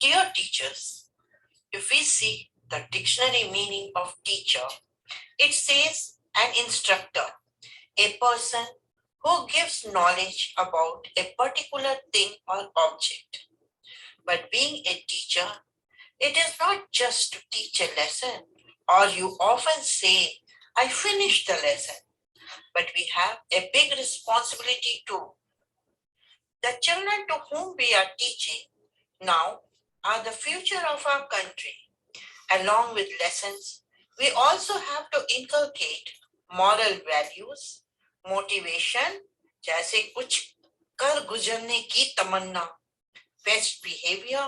Dear teachers, if we see the dictionary meaning of teacher, it says an instructor, a person who gives knowledge about a particular thing or object. But being a teacher, it is not just to teach a lesson, or you often say, I finished the lesson, but we have a big responsibility too. The children to whom we are teaching now are the future of our country. Along with lessons, we also have to inculcate moral values, motivation, जैसे कुछ कर गुजरने की तमन्ना, best behavior,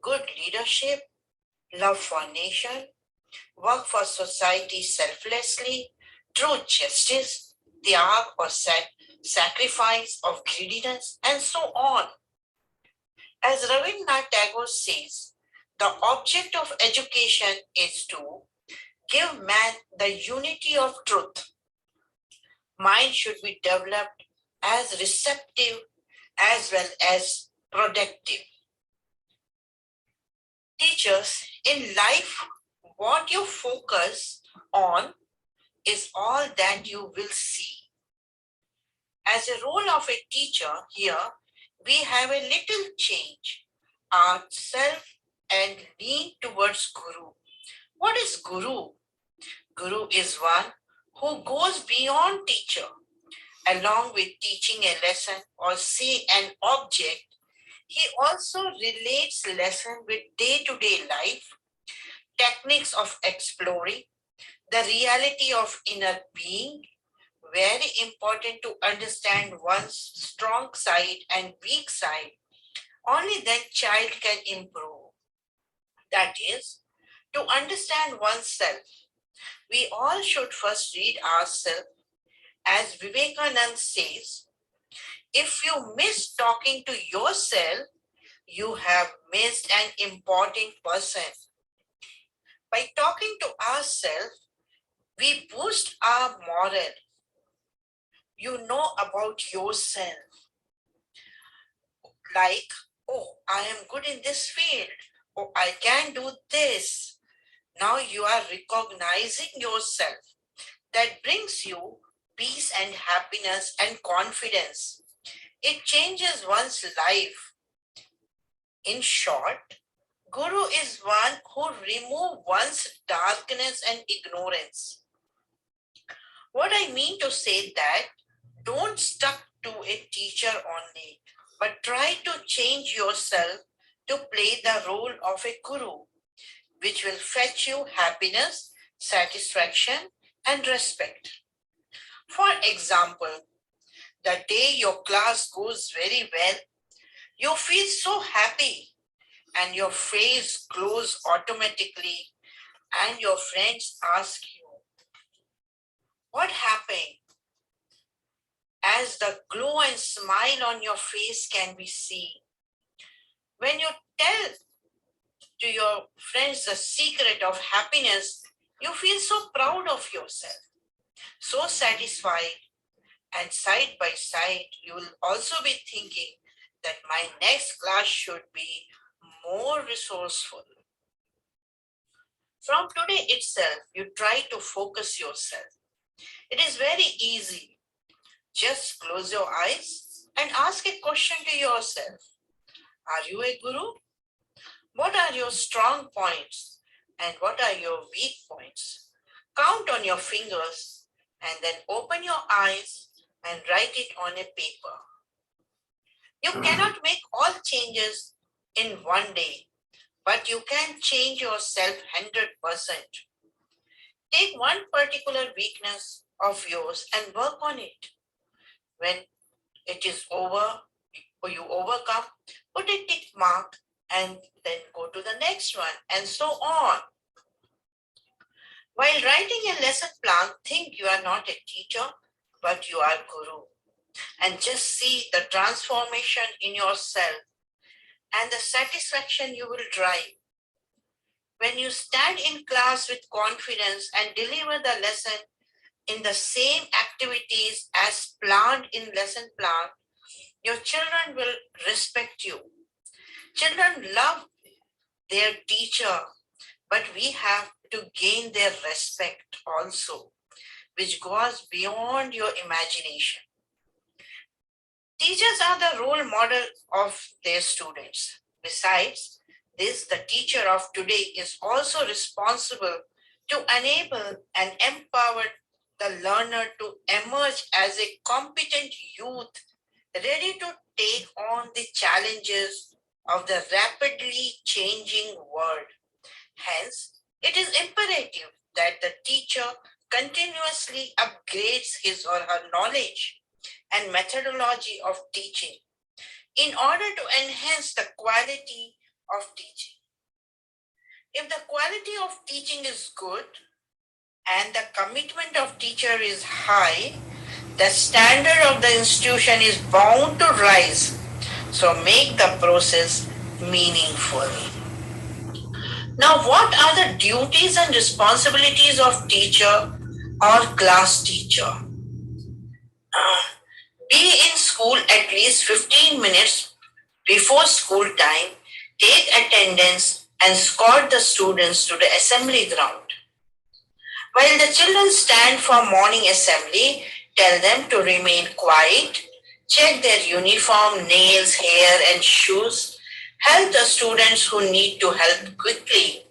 good leadership, love for nation, work for society selflessly, true justice, त्याग or sacrifice of greediness, and so on. As Rabindranath Tagore says, the object of education is to give man the unity of truth. Mind should be developed as receptive as well as productive. Teachers, in life, what you focus on is all that you will see. As a role of a teacher here, we have a little change, our self and lean towards Guru. What is Guru? Guru is one who goes beyond teacher. Along with teaching a lesson or say an object, he also relates lesson with day-to-day life, techniques of exploring, the reality of inner being, very important to understand one's strong side and weak side. Only then child can improve. That is, to understand oneself. We all should first read ourselves. As Vivekananda says, if you miss talking to yourself, you have missed an important person. By talking to ourselves, we boost our moral. You know about yourself. Like, oh, I am good in this field. Oh, I can do this. Now you are recognizing yourself. That brings you peace and happiness and confidence. It changes one's life. In short, Guru is one who removes one's darkness and ignorance. What I mean to say that don't stuck to a teacher only, but try to change yourself to play the role of a guru, which will fetch you happiness, satisfaction, and respect. For example, the day your class goes very well, you feel so happy and your face glows automatically, and your friends ask you, what happened? As the glow and smile on your face can be seen. When you tell to your friends the secret of happiness, you feel so proud of yourself, so satisfied, and side by side, you will also be thinking that my next class should be more resourceful. From today itself, you try to focus yourself. It is very easy. Just close your eyes and ask a question to yourself. Are you a guru? What are your strong points and what are your weak points? Count on your fingers and then open your eyes and write it on a paper. You cannot make all changes in one day, but you can change yourself 100%. Take one particular weakness of yours and work on it. When it is over, or you overcome, put a tick mark and then go to the next one, and so on. While writing a lesson plan, think you are not a teacher, but you are guru. And just see the transformation in yourself and the satisfaction you will drive. When you stand in class with confidence and deliver the lesson in the same activities as planned in lesson plan, your children will respect you. Children love their teacher, but we have to gain their respect also, which goes beyond your imagination. Teachers are the role model of their students. Besides this, the teacher of today is also responsible to enable and empower the learner to emerge as a competent youth ready to take on the challenges of the rapidly changing world. Hence, it is imperative that the teacher continuously upgrades his or her knowledge and methodology of teaching in order to enhance the quality of teaching. If the quality of teaching is good and the commitment of teacher is high, the standard of the institution is bound to rise. So make the process meaningful. Now, what are the duties and responsibilities of teacher or class teacher? Be in school at least 15 minutes before school time, take attendance and escort the students to the assembly ground. While the children stand for morning assembly, tell them to remain quiet, check their uniform, nails, hair and shoes, help the students who need to help quickly.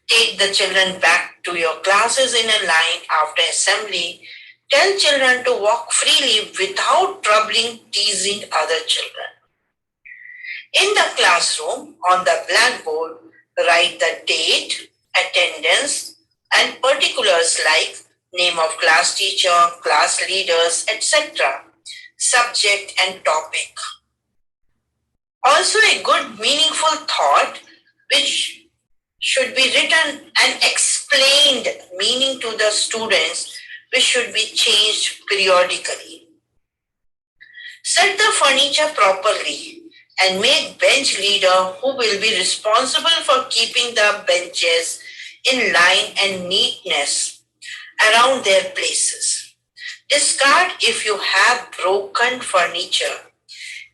Take the children back to your classes in a line after assembly. Tell children to walk freely without troubling, teasing other children. In the classroom, on the blackboard, write the date, attendance, and particulars like name of class teacher, class leaders, etc., subject and topic. Also, a good, meaningful thought which should be written and explained meaning to the students, which should be changed periodically. Set the furniture properly and make bench leader who will be responsible for keeping the benches in line and neatness around their places. Discard if you have broken furniture.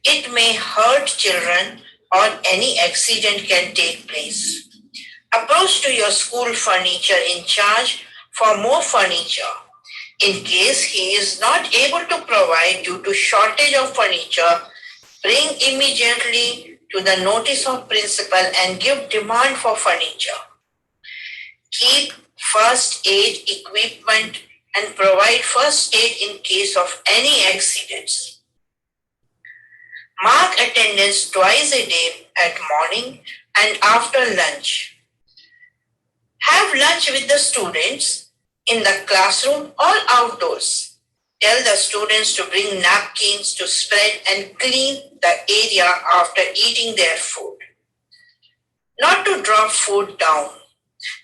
It may hurt children or any accident can take place. Approach to your school furniture in charge for more furniture. In case he is not able to provide due to shortage of furniture, bring immediately to the notice of principal and give demand for furniture. Keep first aid equipment and provide first aid in case of any accidents. Mark attendance twice a day at morning and after lunch. Have lunch with the students in the classroom or outdoors. Tell the students to bring napkins to spread and clean the area after eating their food. Not to drop food down.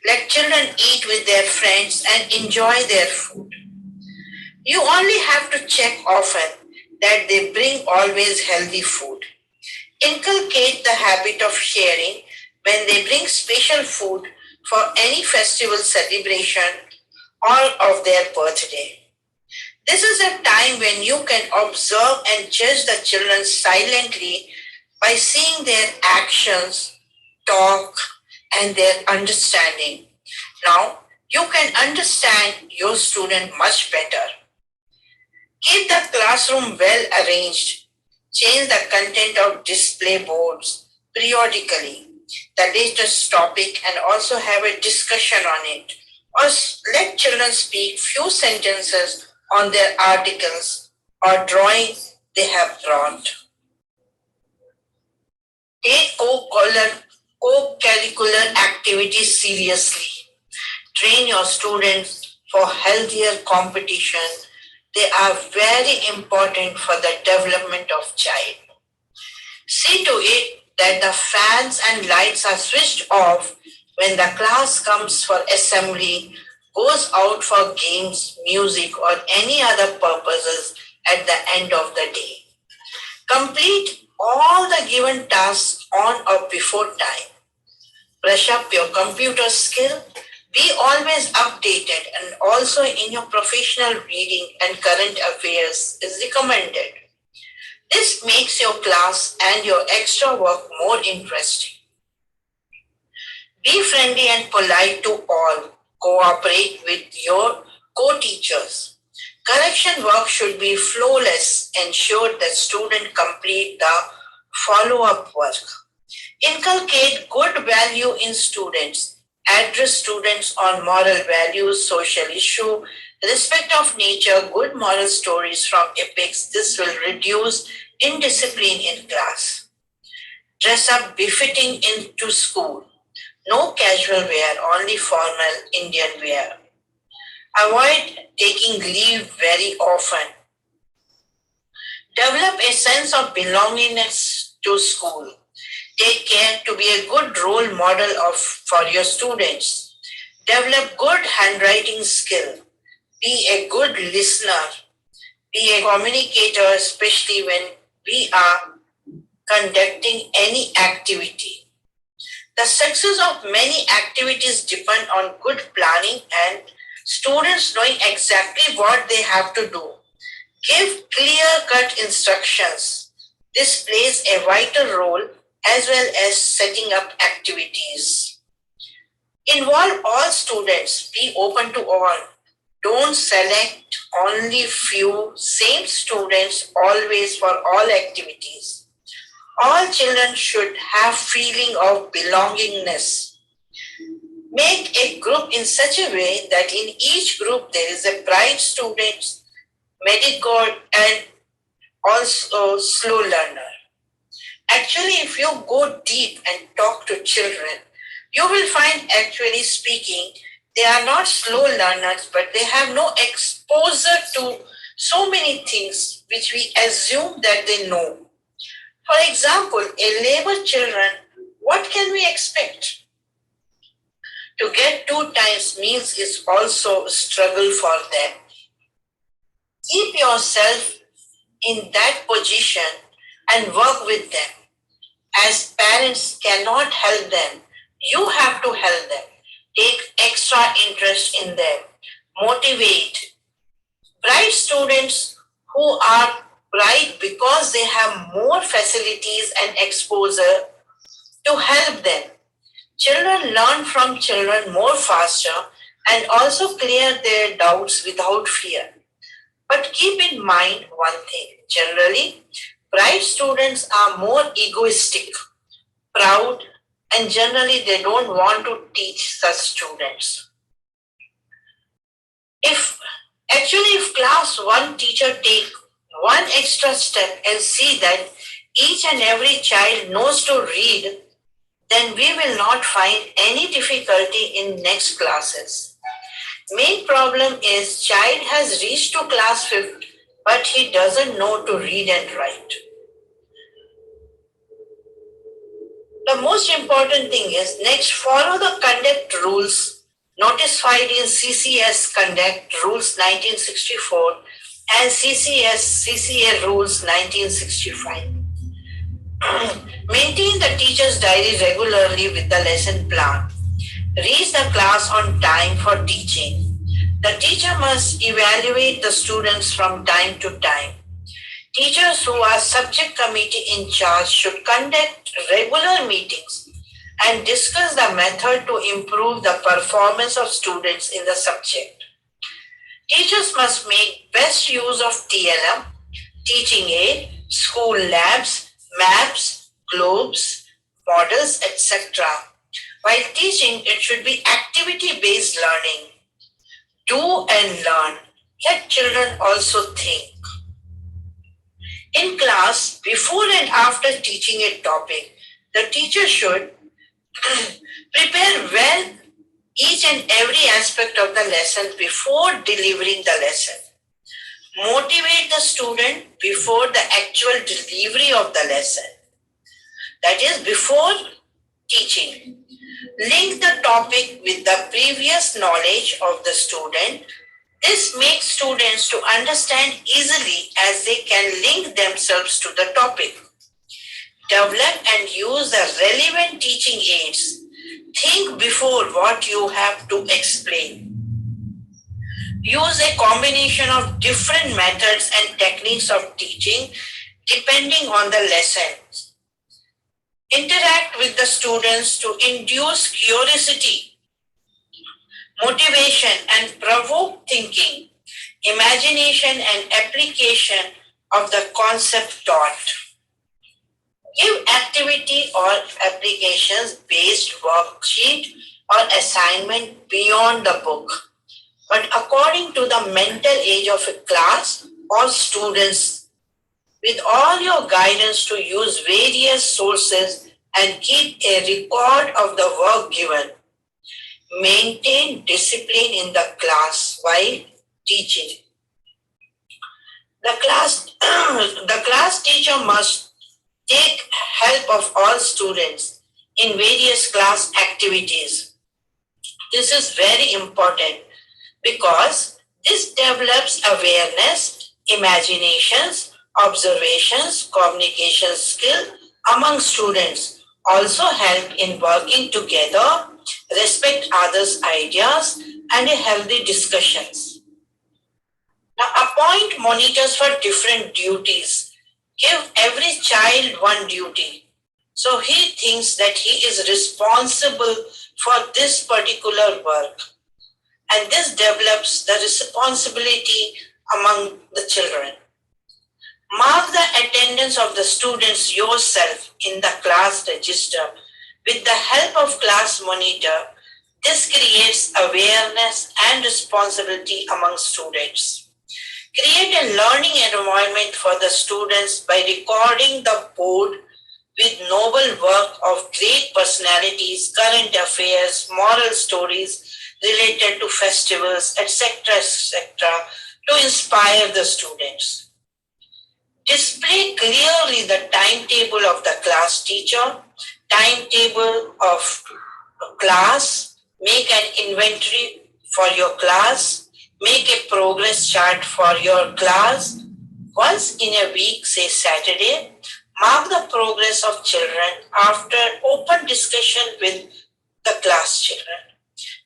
Let children eat with their friends and enjoy their food. You only have to check often that they bring always healthy food. Inculcate the habit of sharing when they bring special food for any festival celebration or of their birthday. This is a time when you can observe and judge the children silently by seeing their actions, talk, and their understanding. Now, you can understand your student much better. Keep the classroom well arranged. Change the content of display boards periodically, the latest topic, and also have a discussion on it. Or let children speak few sentences on their articles or drawing they have brought. Take co-curricular activities seriously. Train your students for healthier competition. They are very important for the development of child. See to it that the fans and lights are switched off when the class comes for assembly, goes out for games, music, or any other purposes at the end of the day. Complete all the given tasks on or before time. Brush up your computer skill. Be always updated and also in your professional reading and current affairs is recommended. This makes your class and your extra work more interesting. Be friendly and polite to all. Cooperate with your co-teachers. Correction work should be flawless. Ensure that students complete the follow-up work. Inculcate good value in students. Address students on moral values, social issue, respect of nature, good moral stories from epics. This will reduce indiscipline in class. Dress up befitting into school. No casual wear, only formal Indian wear. Avoid taking leave very often. Develop a sense of belongingness to school. Take care to be a good role model for your students. Develop good handwriting skill. Be a good listener. Be a communicator, especially when we are conducting any activity. The success of many activities depend on good planning and students knowing exactly what they have to do. Give clear-cut instructions. This plays a vital role as well as setting up activities. Involve all students. Be open to all. Don't select only few same students always for all activities. All children should have feeling of belongingness. Make a group in such a way that in each group there is a bright student, medical, and also slow learner. Actually, if you go deep and talk to children, you will find actually speaking, they are not slow learners, but they have no exposure to so many things which we assume that they know. For example, a labor children, what can we expect? To get 2 times meals is also a struggle for them. Keep yourself in that position and work with them. As parents cannot help them, you have to help them. Take extra interest in them. Motivate. Bright students who are bright because they have more facilities and exposure to help them. Children learn from children more faster and also clear their doubts without fear. But keep in mind one thing. Generally, bright students are more egoistic, proud, and generally they don't want to teach such students. If class one teacher take one extra step and see that each and every child knows to read, then we will not find any difficulty in next classes. Main problem is child has reached to class 5th, but he doesn't know to read and write. The most important thing is next follow the conduct rules notified in CCS Conduct Rules 1964 and CCA Rules 1965. Maintain the teacher's diary regularly with the lesson plan. Reach the class on time for teaching. The teacher must evaluate the students from time to time. Teachers who are subject committee in charge should conduct regular meetings and discuss the method to improve the performance of students in the subject. Teachers must make best use of TLM, teaching aid, school labs, maps, globes, models, etc. While teaching, it should be activity-based learning. Do and learn. Let children also think. In class, before and after teaching a topic, the teacher should prepare well each and every aspect of the lesson before delivering the lesson. Motivate the student before the actual delivery of the lesson. That is, before teaching. Link the topic with the previous knowledge of the student. This makes students to understand easily as they can link themselves to the topic. Develop and use the relevant teaching aids. Think before what you have to explain. Use a combination of different methods and techniques of teaching depending on the lessons. Interact with the students to induce curiosity, motivation, and provoke thinking, imagination, and application of the concept taught. Give activity or applications based worksheet or assignment beyond the book, but according to the mental age of a class or students, with all your guidance to use various sources and keep a record of the work given. Maintain discipline in the class while teaching. The class teacher must take help of all students in various class activities. This is very important because this develops awareness, imaginations, observations, communication skill among students. Also help in working together, respect others' ideas, and a healthy discussions. Now appoint monitors for different duties. Give every child one duty. So he thinks that he is responsible for this particular work. And this develops the responsibility among the children. Mark the attendance of the students yourself in the class register with the help of class monitor. This creates awareness and responsibility among students. Create a learning environment for the students by recording the board with noble work of great personalities, current affairs, moral stories related to festivals, etc., to inspire the students. Display clearly the timetable of the class teacher, timetable of class, make an inventory for your class, make a progress chart for your class. Once in a week, say Saturday, mark the progress of children after open discussion with the class children.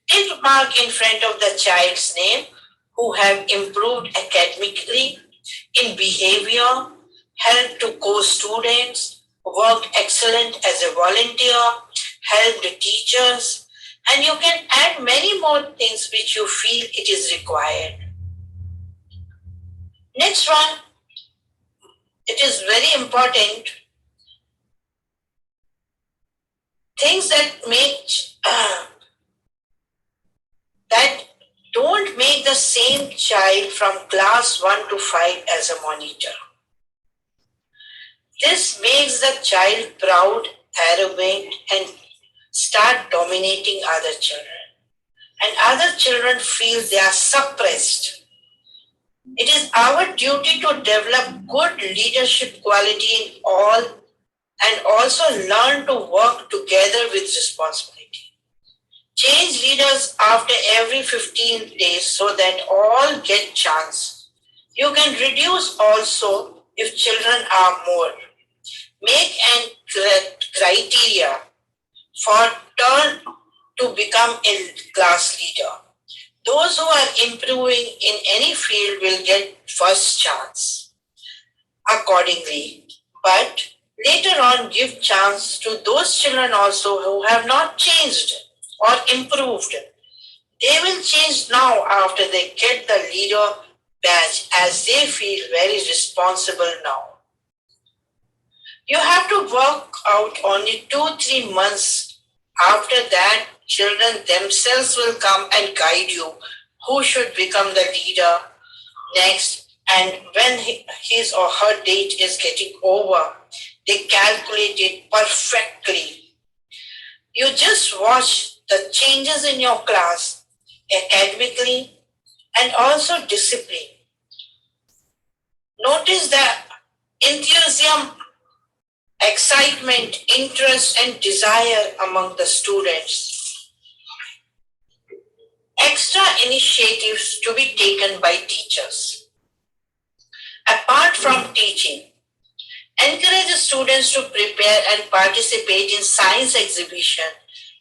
Tick mark in front of the child's name who have improved academically, in behavior, helped to co-students, worked excellent as a volunteer, helped teachers, and you can add many more things which you feel it is required. Next one, it is very important, things that that don't make the same child from class 1 to 5 as a monitor. This makes the child proud, arrogant, and start dominating other children. And other children feel they are suppressed. It is our duty to develop good leadership quality in all and also learn to work together with responsibility. Change leaders after every 15 days so that all get chance. You can reduce also if children are more. Make an criteria for turn to become a class leader. Those who are improving in any field will get first chance accordingly. But later on, give chance to those children also who have not changed or improved. They will change now after they get the leader badge as they feel very responsible now. You have to work out only 2-3 months. After that, children themselves will come and guide you who should become the leader next. And when his or her date is getting over, they calculate it perfectly. You just watch the changes in your class academically and also discipline. Notice the enthusiasm, excitement, interest, and desire among the students. Extra initiatives to be taken by teachers. Apart from teaching, encourage students to prepare and participate in science exhibition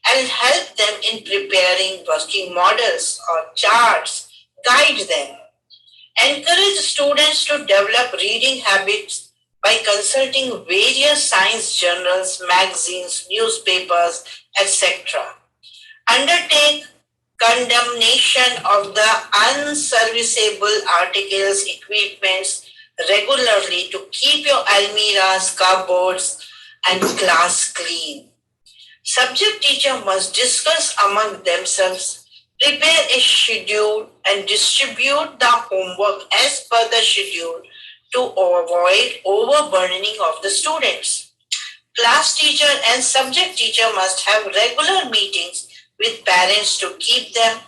and help them in preparing working models or charts, guide them. Encourage students to develop reading habits by consulting various science journals, magazines, newspapers, etc. Undertake condemnation of the unserviceable articles, equipments regularly to keep your almirahs, cupboards, and class clean. Subject teacher must discuss among themselves, prepare a schedule, and distribute the homework as per the schedule to avoid overburdening of the students. Class teacher and subject teacher must have regular meetings with parents to keep them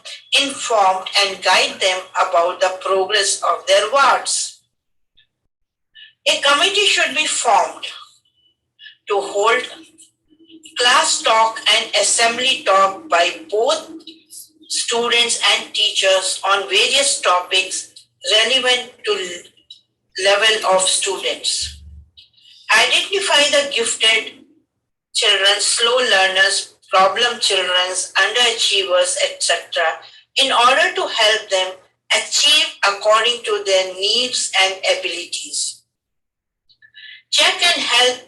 informed and guide them about the progress of their wards. A committee should be formed to hold class talk and assembly talk by both students and teachers on various topics relevant to level of students. Identify the gifted children, slow learners, problem children, underachievers, etc. in order to help them achieve according to their needs and abilities. Check and help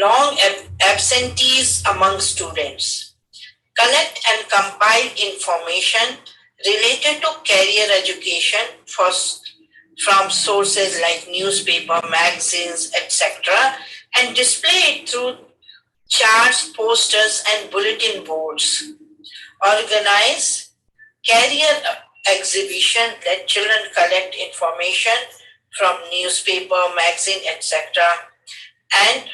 long absentees among students. Collect and compile information related to career education from sources like newspaper, magazines, etc., and display it through charts, posters, and bulletin boards. Organize career exhibition, let children collect information from newspaper, magazine, etc., and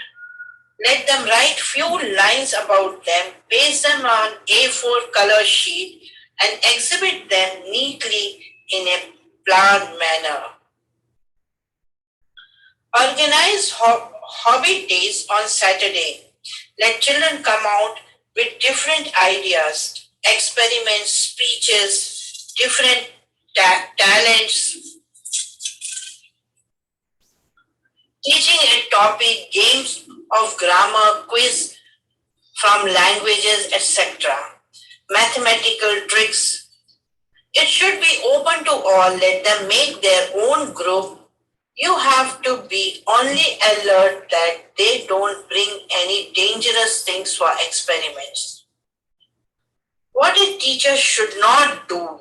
let them write few lines about them, paste them on A4 color sheet, and exhibit them neatly in a planned manner. Organize hobby days on Saturday. Let children come out with different ideas, experiments, speeches, different talents, teaching a topic, games of grammar, quiz from languages, etc. Mathematical tricks. It should be open to all. Let them make their own group. You have to be only alert that they don't bring any dangerous things for experiments. What a teacher should not do.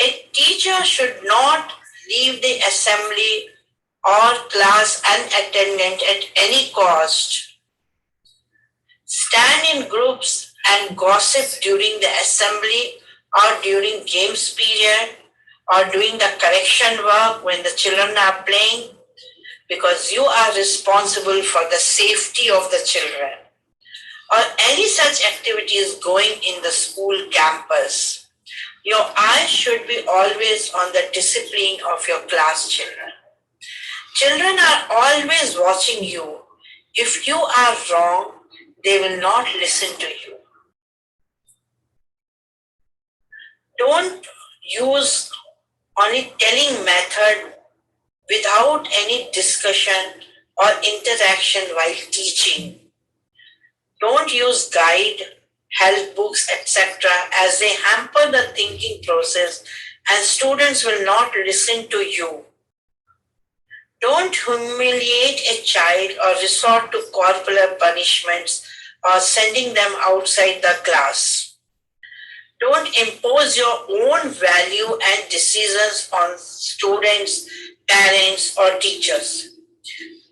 A teacher should not leave the assembly or class unattended at any cost. Stand in groups and gossip during the assembly or during games period or doing the correction work when the children are playing, because you are responsible for the safety of the children, or any such activities going in the school campus. Your eyes should be always on the discipline of your class children. Children are always watching you. If you are wrong, they will not listen to you. Don't use only telling method without any discussion or interaction while teaching. Don't use guide, help books, etc., as they hamper the thinking process and students will not listen to you. Don't humiliate a child or resort to corporal punishments or sending them outside the class. Don't impose your own value and decisions on students, parents, or teachers.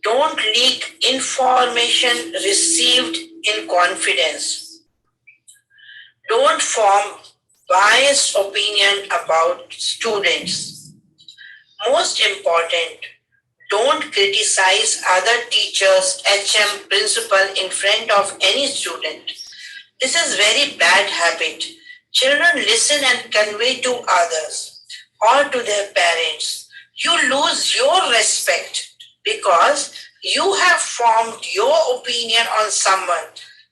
Don't leak information received in confidence. Don't form biased opinion about students. Most important, don't criticize other teachers, HM, principal in front of any student. This is very bad habit. Children listen and convey to others or to their parents. You lose your respect because you have formed your opinion on someone,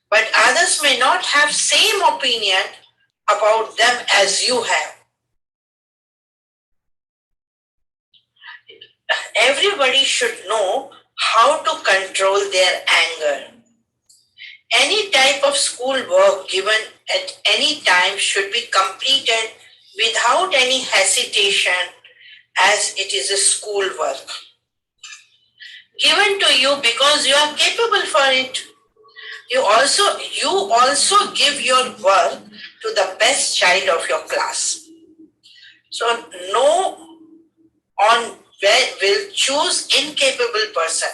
but others may not have same opinion about them as you have. Everybody should know how to control their anger. Any type of school work given at any time should be completed without any hesitation, as it is a school work. given to you because you are capable for it. You also give your work to the best child of your class. So no on where will choose incapable person.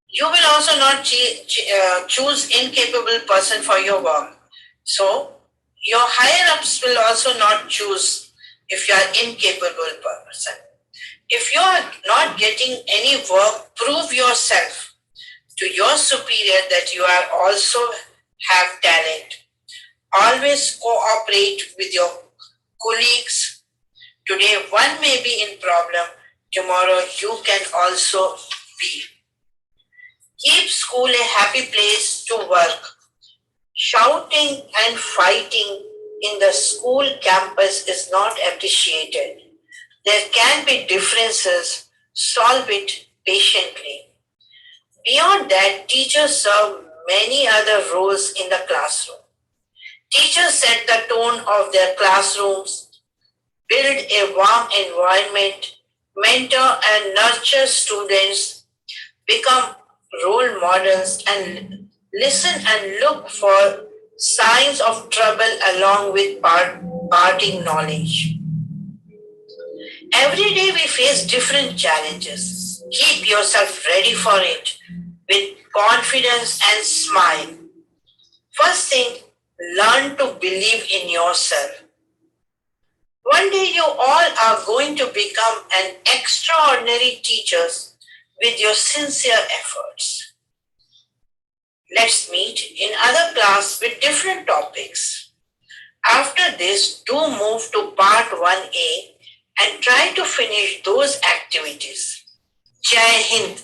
You will also not choose incapable person for your work. So your higher ups will also not choose if you are incapable person. If you are not getting any work, prove yourself to your superior that you are also have talent. Always cooperate with your colleagues. Today one may be in problem, tomorrow you can also be. Keep school a happy place to work. Shouting and fighting in the school campus is not appreciated. There can be differences, solve it patiently. Beyond that, teachers serve many other roles in the classroom. Teachers set the tone of their classrooms, build a warm environment, mentor and nurture students, become role models, and listen and look for signs of trouble along with parting knowledge. Every day we face different challenges. Keep yourself ready for it with confidence and smile. First thing, learn to believe in yourself. One day you all are going to become an extraordinary teachers with your sincere efforts. Let's meet in other class with different topics. After this, do move to part 1A and try to finish those activities. Jai Hind.